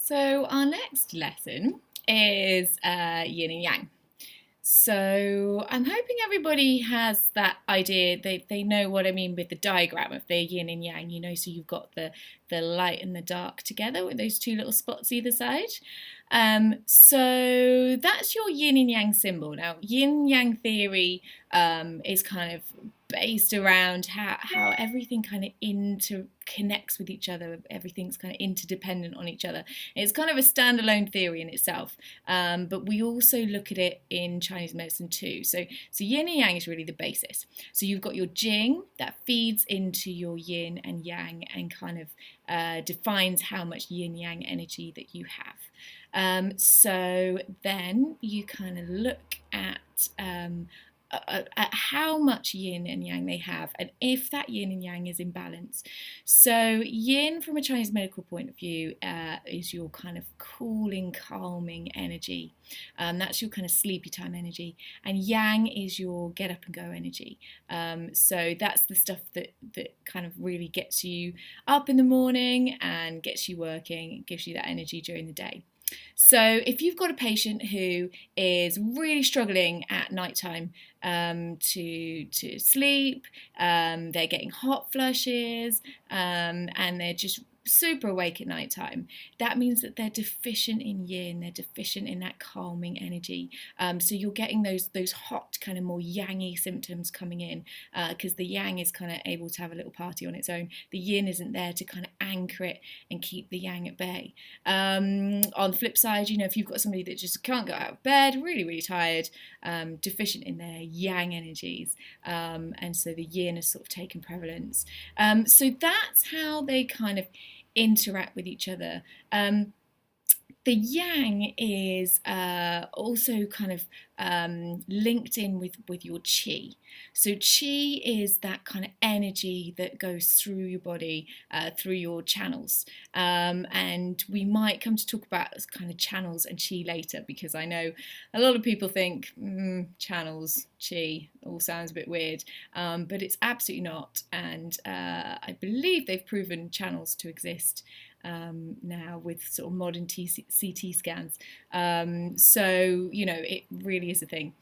So our next lesson is yin and yang. So I'm hoping everybody has that idea. They know what I mean with the diagram of the yin and yang, so you've got the light and the dark together with those two little spots either side. So that's your yin and yang symbol. Now, yin yang theory is kind of based around how everything kind of interconnects with each other. Everything's kind of interdependent on each other. It's kind of a standalone theory in itself, but we also look at it in Chinese medicine too. So yin and yang is really the basis. So you've got your jing that feeds into your yin and yang and kind of defines how much yin yang energy that you have. So then you kind of look at how much yin and yang they have and if that yin and yang is in balance. So yin from a Chinese medical point of view is your kind of cooling, calming energy. That's your kind of sleepy time energy, and yang is your get up and go energy. So that's the stuff that kind of really gets you up in the morning and gets you working, gives you that energy during the day. So if you've got a patient who is really struggling at nighttime to sleep, they're getting hot flushes, and they're just super awake at nighttime, that means that they're deficient in yin, they're deficient in that calming energy. So you're getting those hot, kind of more yangy symptoms coming in because the yang is kind of able to have a little party on its own. The yin isn't there to kind of anchor it and keep the yang at bay. On the flip side, if you've got somebody that just can't get out of bed, really, really tired, deficient in their yang energies, and so the yin has sort of taken prevalence. So that's how they kind of interact with each other. The yang is also kind of linked in with your qi. So qi is that kind of energy that goes through your body, through your channels. And we might come to talk about kind of channels and qi later, because I know a lot of people think channels, qi, all sounds a bit weird, but it's absolutely not. And I believe they've proven channels to exist now with sort of modern CT scans. So, it really is a thing.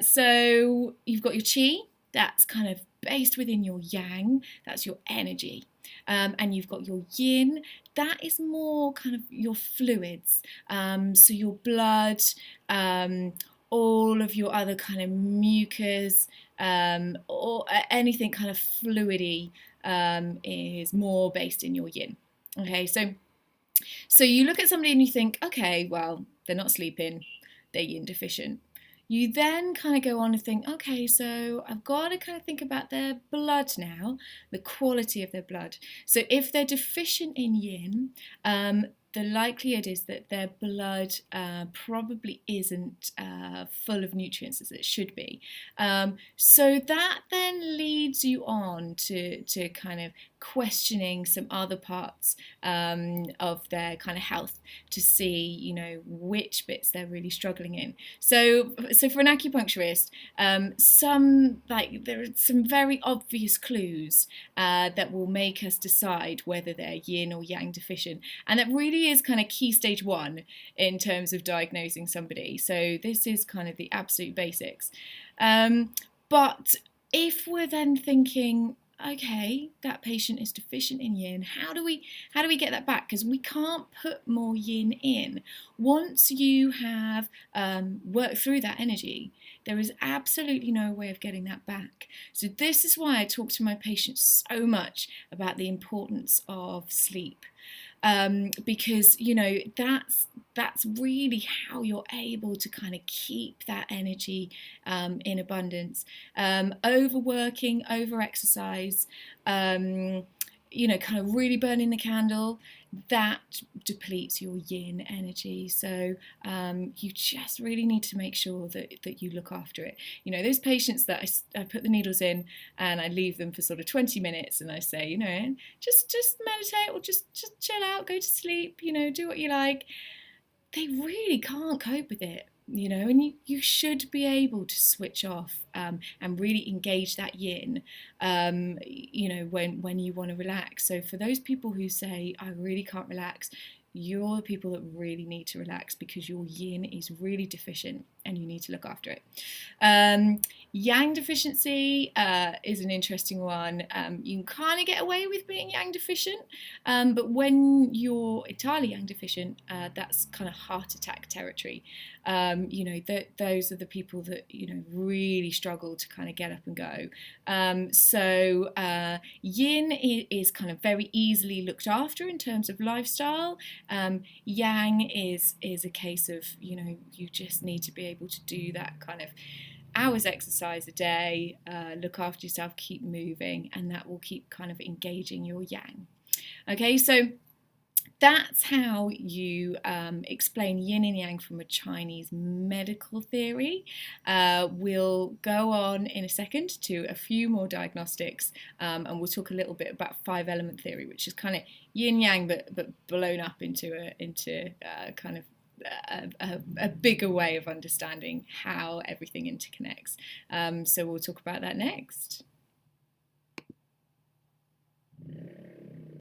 So you've got your qi, that's kind of based within your yang, that's your energy. And you've got your yin, that is more kind of your fluids. So your blood, all of your other kind of mucus, or anything kind of fluidy is more based in your yin. Okay, so you look at somebody and you think, okay, well, they're not sleeping, they're yin deficient. You then kind of go on and think, okay, so I've got to kind of think about their blood now, the quality of their blood. So if they're deficient in yin, the likelihood is that their blood probably isn't full of nutrients as it should be. So that then leads you on to kind of questioning some other parts of their kind of health to see, which bits they're really struggling in. So for an acupuncturist, there are some very obvious clues that will make us decide whether they're yin or yang deficient, and that really is kind of key stage one in terms of diagnosing somebody. So this is kind of the absolute basics. But if we're then thinking, okay, that patient is deficient in yin, how do we get that back? Because we can't put more yin in. Once you have worked through that energy, there is absolutely no way of getting that back. So this is why I talk to my patients so much about the importance of sleep. Because that's really how you're able to kind of keep that energy in abundance. Overworking, over exercise, kind of really burning the candle, that depletes your yin energy. So you just really need to make sure that you look after it. Those patients that I put the needles in and I leave them for sort of 20 minutes and I say, just meditate or just chill out, go to sleep, do what you like. They really can't cope with it. And you should be able to switch off and really engage that yin, when you want to relax. So for those people who say, I really can't relax, you're the people that really need to relax because your yin is really deficient and you need to look after it. Yang deficiency is an interesting one. You can kind of get away with being yang deficient, but when you're entirely yang deficient, that's kind of heart attack territory. Those are the people that really struggle to kind of get up and go. So yin is kind of very easily looked after in terms of lifestyle. Yang is a case of you just need to be able to do that kind of hours exercise a day, look after yourself, keep moving, and that will keep kind of engaging your yang. Okay, so that's how you explain yin and yang from a Chinese medical theory. We'll go on in a second to a few more diagnostics, and we'll talk a little bit about 5-element theory, which is kind of yin yang but blown up into kind of a bigger way of understanding how everything interconnects. So we'll talk about that next.